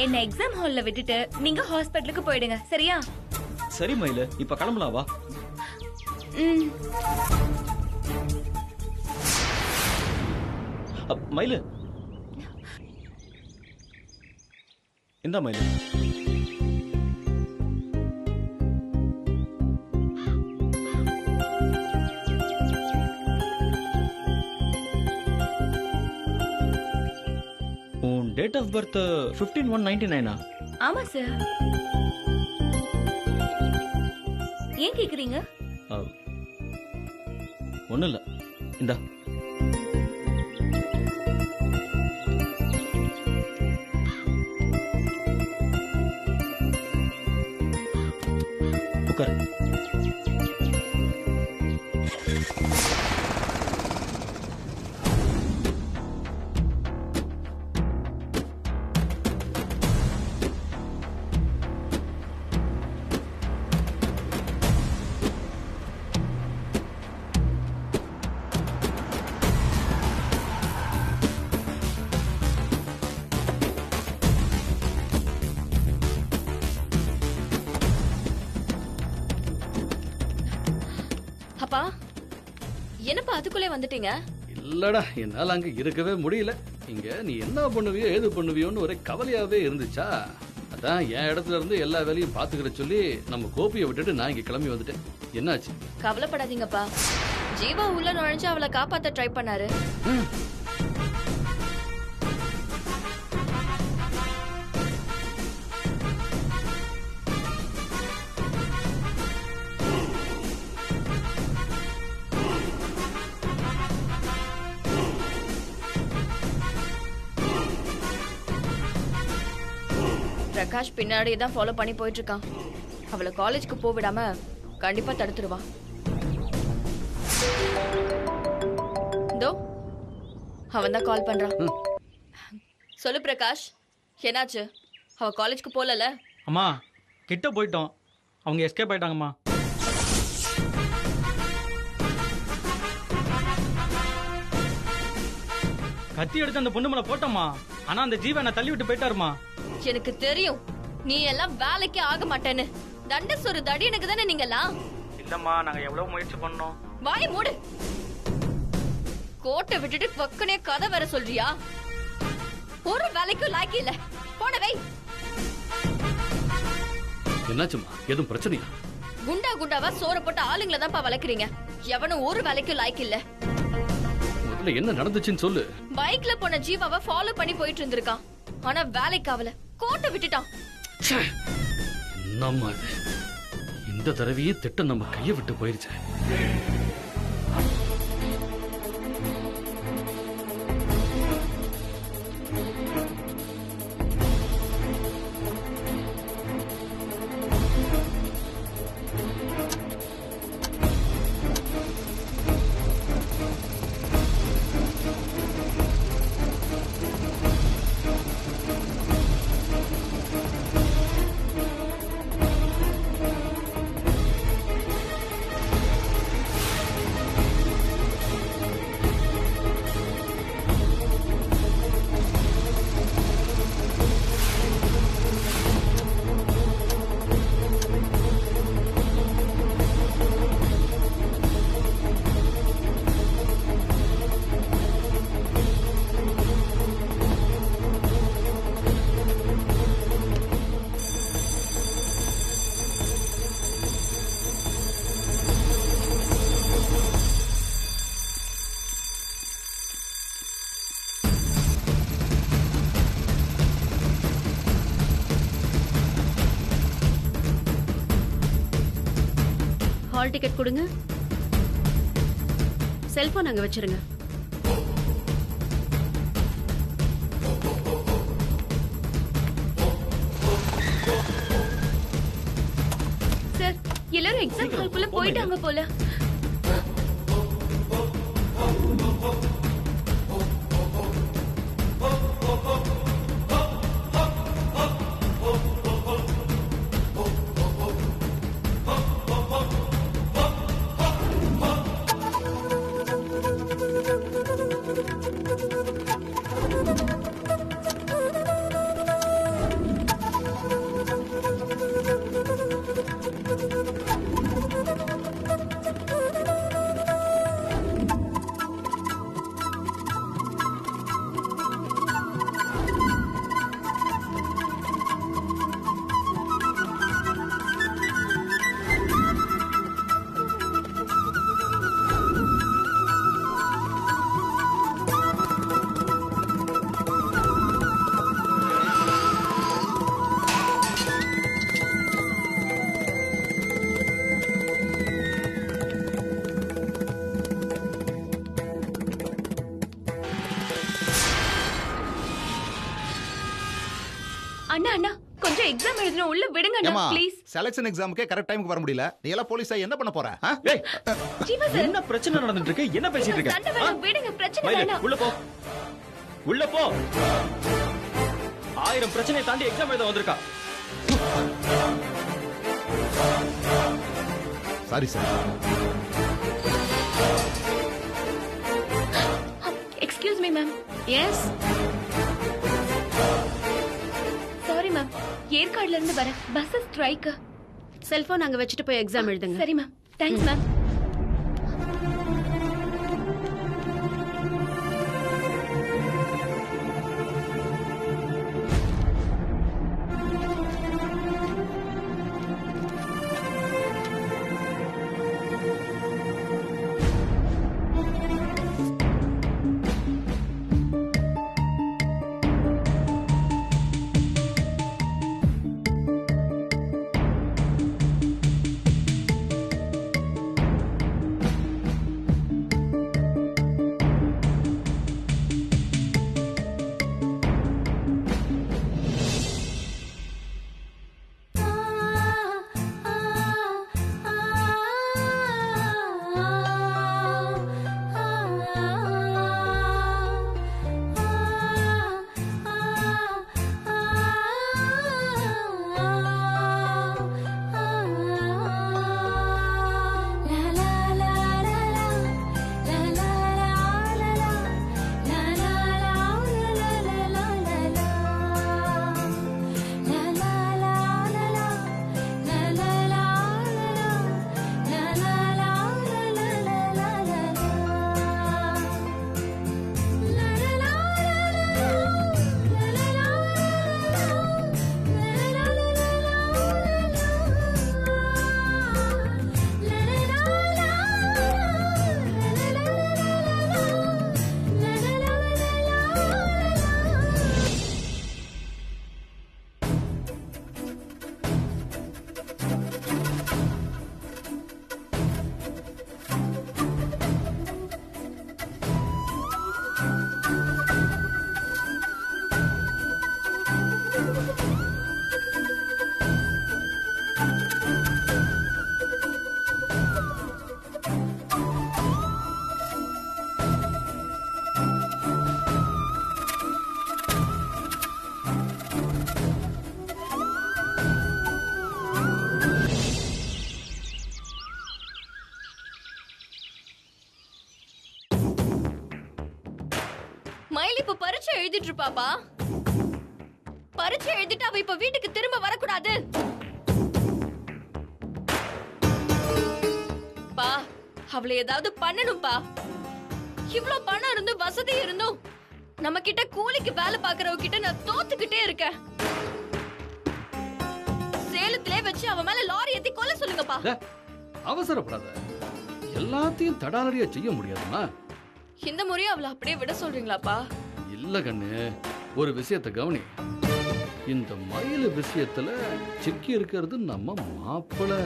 என்ன எக்ஸாம் ஹால்ல விட்டுட்டு நீங்க ஹாஸ்பிடலுக்கு போயிடுங்க, சரியா? சரி மயிலு, இப்ப கிளம்பலாம் வா. மயிலு இந்த மயிலு உன் டேட் ஆஃப் பர்த் 15/1/99. ஆமா சார். ஏன் கேக்குறீங்க? ஒண்ணும் இல்ல, இந்தா. உட்காரு. அப்பா, என்னப்பா அதுக்குள்ளே வந்துட்டீங்க? இல்லடா, என்னால அங்க இருக்கவே முடியல. இங்க நீ என்ன பண்ணுவியோ ஏது பண்ணுவியோன்னு ஒரே கவலையாவே இருந்துச்சா, அதான் என் இடத்துல இருந்து எல்லா வேலையும் பாத்துக்கிற சொல்லி நம்ம கோபியை விட்டுட்டு நான் இங்க கிளம்பி வந்துட்டேன். என்னாச்சு? கவலைப்படாதீங்கப்பா, ஜீவா உள்ள நுழைஞ்சு அவளை காப்பாத்த ட்ரை பண்ணாரு. பிரகாஷ் பின்னாடியே தான் ஃபாலோ பண்ணி போயிட்டு இருக்கான். அவளை காலேஜ்க்கு போக விடாம கண்டிப்பா தடுத்துருவான். தோ அவன் தான் கால் பண்றான். சொல்லு பிரகாஷ், என்னாச்சு? அவ காலேஜ்க்கு போகல? அம்மா, கிட்ட போயிட்டோம், அவங்க எஸ்கேப் ஆயிட்டாங்கம்மா. கத்தி எடுத்து அந்த பொண்ணு மேல போட்டோம்மா, ஆனா அந்த ஜீவன் என்ன தள்ளி விட்டு போயிட்டாருமா. எனக்கு தெரியும் நீ எல்லாம் வேலைக்கு ஆக மாட்டேன்னு. தண்ட சொரு தடி எனக்கு தானே நீங்கலாம். இல்லம்மா, நாங்க எவ்வளவு முயற்சி பண்ணோம். வாய மூடு. கோட்டை விட்டுட்டு பக்கனே கதை வேற சொல்றியா? ஒரு வேலைக்கும் லாக்கி இல்ல. போனவை. என்னாச்சுமா? எதுவும் பிரச்சனையா? குண்டா குண்டாவா சோற போட்டு ஆளுங்களை தான் வளர்க்குறீங்க. எவனும் ஒரு வேலைக்கும் லாய்க்கு இல்ல. முதல்ல என்ன நடந்துச்சுன்னு சொல்லு. பைக்ல போன ஜீவாவை ஃபாலோ பண்ணி போயிட்டு இருந்திருக்கான், ஆனா வேலைக்கு ஆவல, கோட்டை விட்டுட்டான். என்னம்மா இது? இந்த தடவையே திட்டம் நம்ம கையை விட்டு போயிருச்சு. ஹால் டிக்கெட் கொடுங்க. செல்போன் அங்க வச்சிருங்க. சார், எல்லாரும் எக்ஸாம் ஹால்குள்ள போயிட்டாங்க போல. அண்ணா அண்ணா கொஞ்சம் எக்ஸாம் எழுதணும் உள்ள விடுங்க அண்ணா ஏமா ப்ளீஸ். செலக்ஷன் எக்ஸாமுக்கே கரெக்ட் டைமுக்கு வர முடியல நீ எல்லாம் போலீஸா என்ன பண்ண போற ஆ? ஏய், ஜீவா சார் என்ன பிரச்சனை நடந்துட்டு இருக்கு? என்ன பேசிட்டு இருக்க? சண்டை வேணாம் விடுங்க பிரச்சனை மயிலு, வேணாம். உள்ள போ. உள்ள போ. 1000 பிரச்சனையை தாண்டி எக்ஸாம் எழுத வந்திருக்கா. Sorry sir. Excuse me ma'am. Yes sorry ma'am. ஏற்காடுல இருந்து வரேன். Bus strike. செல்போன் அங்க வச்சுட்டு போய் எக்ஸாம் எழுதுங்க. சரி மேம். Thanks ma'am. மயில் இப்ப பரீட்சை எழுதிட்டு இருப்பாப்பா. பரீட்சை எழுதிட்டு அவ இப்ப வீட்டுக்கு திரும்ப வரக்கூடாது. பா, அவளை ஏதாவது பண்ணணும்பா. இவ்ளோ பணம் இருந்தும் வசதி இருந்தும் நம்ம கிட்ட கூலிக்கு வேலை பாக்குறவ கிட்ட நான் தோத்துக்கிட்டே இருக்கேன். சேலத்திலே வச்சு அவ மேல லாரி ஏத்தி கொல்ல சொல்லுங்கப்பா. அவசரப்படாத, எல்லாத்தையும் தடாலடியா செய்ய முடியாதுமா. இந்த முறையும் அவளை அப்படியே விட சொல்றீங்களாப்பா? இல்ல கண்ணு, ஒரு விஷயத்தை கவனி. இந்த மயில் விஷயத்துல சிக்கி இருக்கிறது நம்ம மாப்பிள்ளை.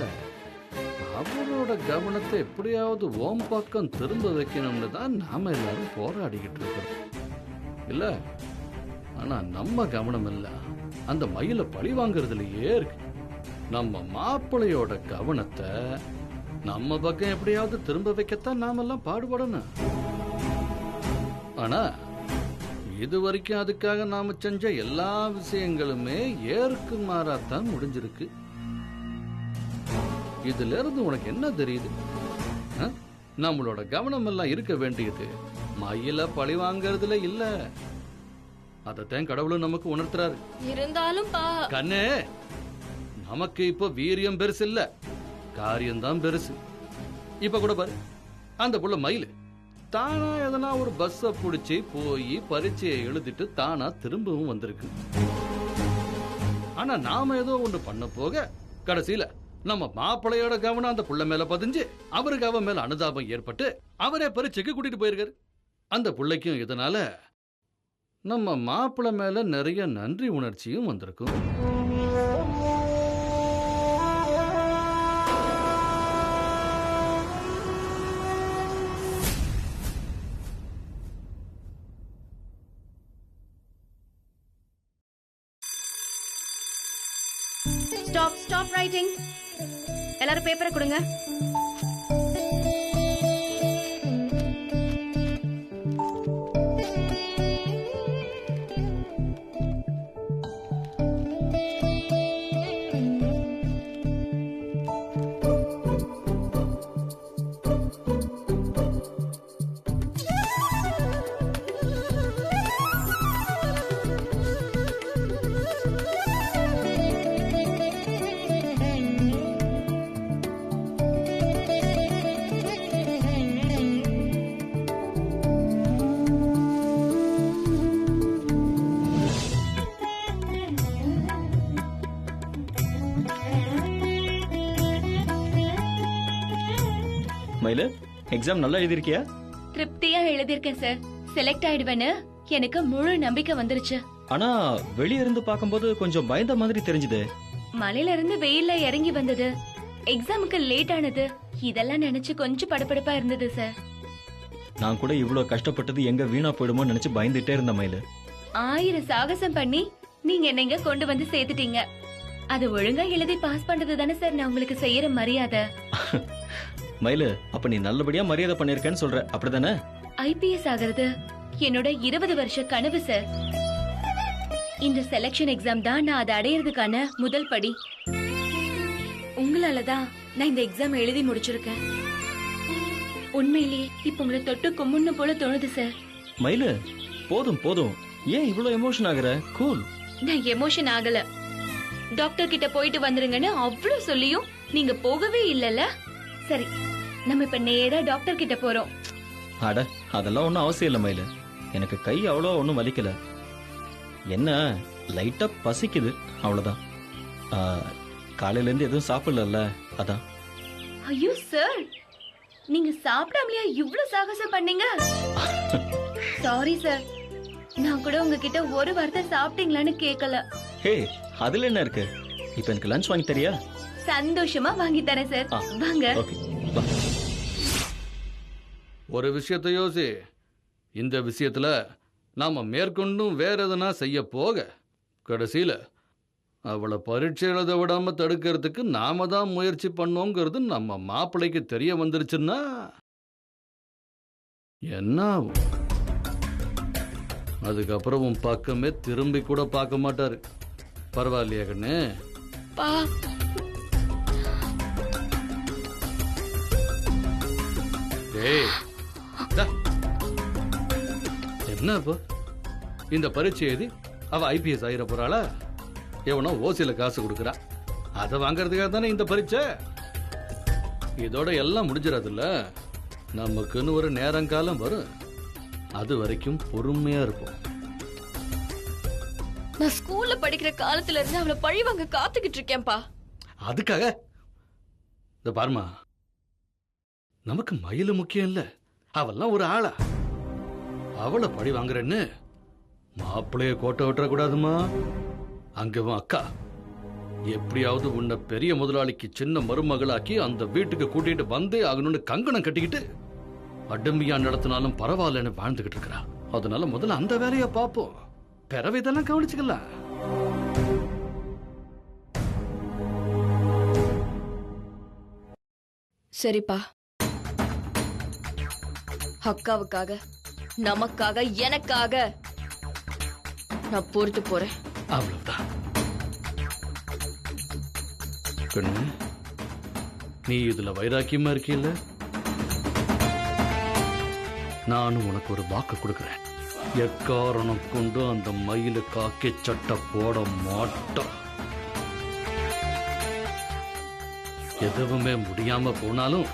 அவரோட கவனத்தை எப்படியாவது ஓம் பக்கம் திரும்ப வைக்கணும்னு தான் நாம எல்லாரும் போராடிக்கிட்டு இருக்கோம் இல்ல. ஆனா நம்ம கவனம் இல்ல அந்த மயிலை பழி வாங்குறதுலயே இருக்கு. நம்ம மாப்பிள்ளையோட கவனத்தை நம்ம பக்கம் எப்படியாவது திரும்ப வைக்கத்தான் நாமெல்லாம் பாடுபடணும். ஆனா இது வரைக்கும் அதுக்காக நாம செஞ்ச எல்லா விஷயங்களுமே ஏற்கு மாறாத்தான் முடிஞ்சிருக்கு. இதுல இருந்து உனக்கு என்ன தெரியுது? நம்மளோட கவனம் எல்லாம் இருக்க வேண்டியது மயில பழி வாங்கறதுல இல்ல. அதத்தான் கடவுளும் நமக்கு உணர்த்துறாரு. இருந்தாலும் பா கண்ணே, நமக்கு இப்ப வீரியம் பெருசு இல்ல, காரியம்தான் பெருசு. இப்ப கூட பாரு, அந்த புள்ள மயில் தானா எதனா ஒரு பஸ்ஸ புடிச்சு போய் பரீட்சையை எழுதிட்டு தானா திரும்பவும் வந்திருக்கு. ஆனா நாம ஏதோ ஒண்ணு பண்ண போக கடைசியில நம்ம மாப்பிள்ளையோட கவனம் அந்த புள்ள மேல பதிஞ்சு அவருக்கு அவன் மேல அனுதாபம் ஏற்பட்டு அவரே பரீட்சைக்கு கூட்டிட்டு போயிருக்காரு. அந்த புள்ளைக்கும் இதனால நம்ம மாப்பிள்ளை மேல நிறைய நன்றி உணர்ச்சியும் வந்திருக்கும். Stop stop writing. எல்லாரும் பேப்பரை கொடுங்க. மயிலு, எக்ஸாம் நல்லா எழுதிருக்கியா? திருப்தியா எழுதியிருக்கேன் சார். செலக்ட் ஆயிடுவேன்னு எனக்கு முழு நம்பிக்கை வந்துருச்சு. ஆனா வெளிய இருந்து பாக்கும்போது கொஞ்சம் பயந்த மாதிரி தெரிஞ்சுது. மலையில இருந்து வெயில்ல இறங்கி வந்தது, எக்ஸாமுக்கு லேட் ஆனது, இதெல்லாம் நினைச்சு கொஞ்சம் படபடப்பா இருந்தது சார். நான் கூட இவ்வளவு கஷ்டப்பட்டது எங்க வீணா போயிடுமோ நினைச்சு பயந்துட்டே இருந்த மயிலு. 1000 சாகசம் பண்ணி நீங்க என்னங்க கொண்டு வந்து சேர்த்துட்டீங்க. அது ஒழுங்கா எழுதி பாஸ் பண்றது தானே சார் நான் உங்களுக்கு செய்யற மரியாதை. மயிலு, அப்ப நீ நல்லபடியா மரியாதை பண்ணிருக்கேன்னு சொல்ற, அப்படிதானே? ஐபிஎஸ் ஆகிறது என்னோட 20 வருஷ கனவு சார். இந்த செலக்ஷன் எக்ஸாம் தான் நான் அதை அடையிறதுக்கான முதல் படி. உங்களாலதான் நான் இந்த எக்ஸாம் எழுதி முடிச்சிருக்கேன். உண்மையிலேயே இப்ப உங்களை தொட்டு கும்பிடணும் போல தோணுது சார். மயிலு, போதும் போதும், ஏன் இவ்வளவு எமோஷன் ஆகுற? கூல். நான் எமோஷன் ஆகல. டாக்டர் கிட்ட போயிட்டு வந்துருங்கன்னு அவ்வளவு சொல்லியும் நீங்க போகவே இல்லல. சரி, நம்ம இப்ப நேரா டாக்டர் கிட்ட போறோம். அட, அதெல்லாம் ஒண்ணும் அவசியம் இல்ல மயிலு. எனக்கு கை அவ்வளோ ஒன்றும் வலிக்கல. என்ன, லைட்டா பசிக்குது, அவ்வளவுதான். காலையில இருந்து எதுவும் சாப்பிடல, அதான். ஐயோ சார், நீங்க சாப்பிடாமலையா இவ்வளவு சாகசம் பண்ணீங்க? சாரி சார், நான் கூட உங்ககிட்ட ஒரு வார்த்தை சாப்பிட்டீங்களான்னு கேட்கல. ஹே, அதுல என்ன இருக்கு? இப்ப எனக்கு லஞ்ச் வாங்கி தரியா? சந்தோஷமா வாங்கி தரேன் சார். வாங்க. ஓகே, வா. ஒரு விஷயத்தை யோசி. இந்த விஷயத்துல நாம மேற்கொண்டும் வேற எதனா செய்ய போக கடைசியில அவளை பரீட்சை எழுத விடாம தடுக்கிறதுக்கு நாம தான் முயற்சி பண்ணோங்கிறது நம்ம மாப்பிள்ளைக்கு தெரிய வந்துருச்சுன்னா என்ன ஆகும்? அதுக்கப்புறம் உன் பக்கமே திரும்பி கூட பார்க்க மாட்டாரு. பரவாயில்லையா கண்ணு? பா, ஏய், டா. என்ன இப்போ இந்த பரீட்சை எழுதி அவ ஐபிஎஸ் ஆயிர போறாளா? எவனோ ஓசியில காசு கொடுக்கறா, அதை வாங்கறதுக்காக தானே இந்த பரீட்சை. இதோட எல்லாம் முடிஞ்சிடாதுல்ல. நமக்குன்னு ஒரு நேரங்காலம் வரும். அது வரைக்கும் பொறுமையா இருப்போம். நான் ஸ்கூல்ல படிக்கிற காலத்துல இருந்து அவளை பழிவாங்க காத்துக்கிட்டு இருக்கேன்பா. அதுக்காக இந்த பாருமா, நமக்கு மயிலு முக்கியம் இல்ல, அவெல்லாம் ஒரு ஆளா. அவளை பழி வாங்குறேன்னு மாப்பிள்ளைய கோட்டை விட்டுற கூடாதுமா. அங்கவன் அக்கா எப்படியாவது உன்னை பெரிய முதலாளிக்கு சின்ன மருமகளாக்கி அந்த வீட்டுக்கு கூட்டிட்டு வந்தே ஆகணும்னு கங்கணம் கட்டிக்கிட்டு அடம்பியா நடத்தினாலும் பரவாயில்லன்னு வாழ்ந்துகிட்டு இருக்கிறா. அதனால முதல்ல அந்த வேலையை பார்ப்போம், பிறவை இதெல்லாம் கவனிச்சுக்கலாம். சரிப்பா, அக்காவுக்காக, நமக்காக, எனக்காக நான் பொறுத்து போறேன். அவ்வளவுதான் கண்ணு. நீ இதுல வைராக்கியமா இருக்கீல்ல, நானும் உனக்கு ஒரு வாக்கு கொடுக்கிறேன். எக்காரணம் கொண்டு அந்த மயிலு காக்கி சட்டை போட மாட்டோம். எதுவுமே முடியாம போனாலும்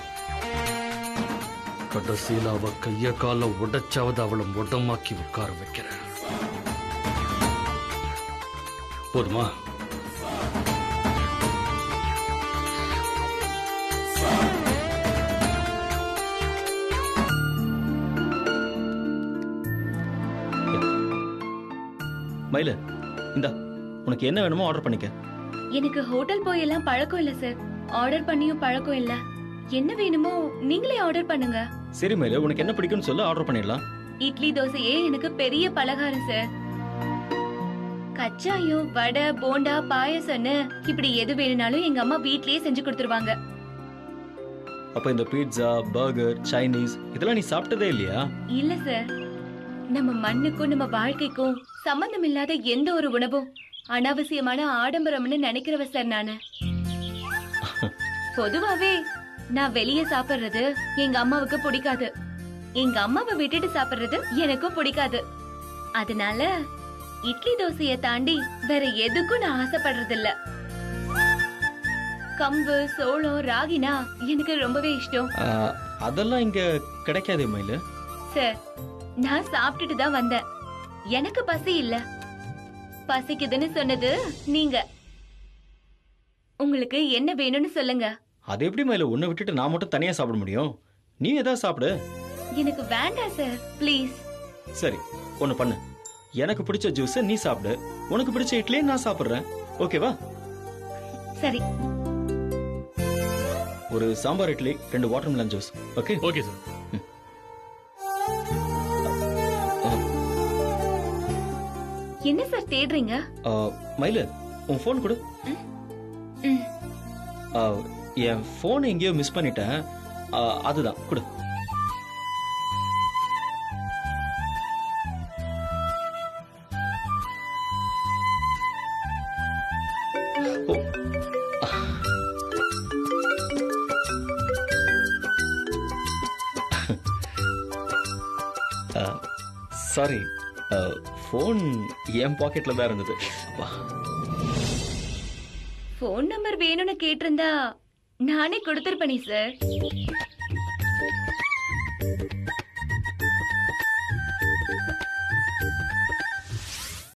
கடைசியில் அவ கைய கால உடைச்சாவது அவளை முடமாக்கி உட்கார வைக்கிறேன். போதுமா? மயிலு, இந்தா, உனக்கு என்ன வேணுமோ ஆர்டர் பண்ணிக்க. எனக்கு ஹோட்டல் போய் எல்லாம் பழக்கம் இல்ல சார். ஆர்டர் பண்ணியும் பழக்கம் இல்ல. என்ன வேணுமோ நீங்களே ஆர்டர் பண்ணுங்க. சரி மயிலு, உனக்கு என்ன பிடிக்கும்னு சொல்ல, ஆர்டர் பண்ணிடலாம். இட்லி தோசையே எனக்கு பெரிய பலகாரம் சார். கச்சாயம் வடை போண்டா பாயசம்னு இப்படி எது வேணும்னாலும் எங்க அம்மா வீட்லயே செஞ்சு கொடுத்துருவாங்க. அப்ப இந்த பீட்சா பர்கர் சைனீஸ் இதெல்லாம் நீ சாப்பிட்டதே இல்லையா? இல்ல சார், நம்ம மண்ணுக்கும் நம்ம வாழ்க்கைக்கும் சம்பந்தம் இல்லாத எந்த ஒரு உணவும் அனாவசியமான ஆடம்பரம்னு நினைக்கிறவ சார் நானு. பொதுவாவே நான் வெளியே சாப்பிடுறது எங்க அம்மாவுக்கு பிடிக்காது, எங்க அம்மாவை விட்டுட்டு சாப்பிடுறது எனக்கும் பிடிக்காது. அதனால இட்லி தோசைய தாண்டி வேற எதுக்கும் நான் ஆசைப்படுறது இல்ல. கம்பு சோளம் ராகினா எனக்கு ரொம்பவே இஷ்டம். அதெல்லாம் இங்க கிடைக்காதே மயிலு. சார், நான் சாப்பிட்டுட்டு தான் வந்தேன். எனக்கு பசி இல்ல. பசிக்குதுன்னு சொன்னது நீங்க. உங்களுக்கு என்ன வேணும்னு சொல்லுங்க. அது எப்படி மயிலு உன்னை விட்டுட்டு நான் மட்டும் தனியா சாப்பிட முடியும்? நீ ஏதாவது சாப்பிடு. எனக்கு வேண்டாம் சார், ப்ளீஸ். சரி ஒண்ணு பண்ணு, எனக்கு பிடிச்ச ஜூஸ் நீ சாப்பிடு, உனக்கு பிடிச்ச இட்லியை நான் சாப்பிடுறேன். ஓகேவா? சரி. ஒரு sambar idli 2 watermelon juice. Okay okay sir. என்ன சார் தேடுறீங்க? மயிலு உன் போன் கொடு. ம். என் போன் எங்கேயோ மிஸ் பண்ணிட்டேன். அதுதான் கொடு. சாரி, போன் என் பாக்கெட்ல தான் இருந்தது. போன் நம்பர் வேணும்னு கேட்டிருந்தா நானே கொடுத்திருப்பேனே சார்.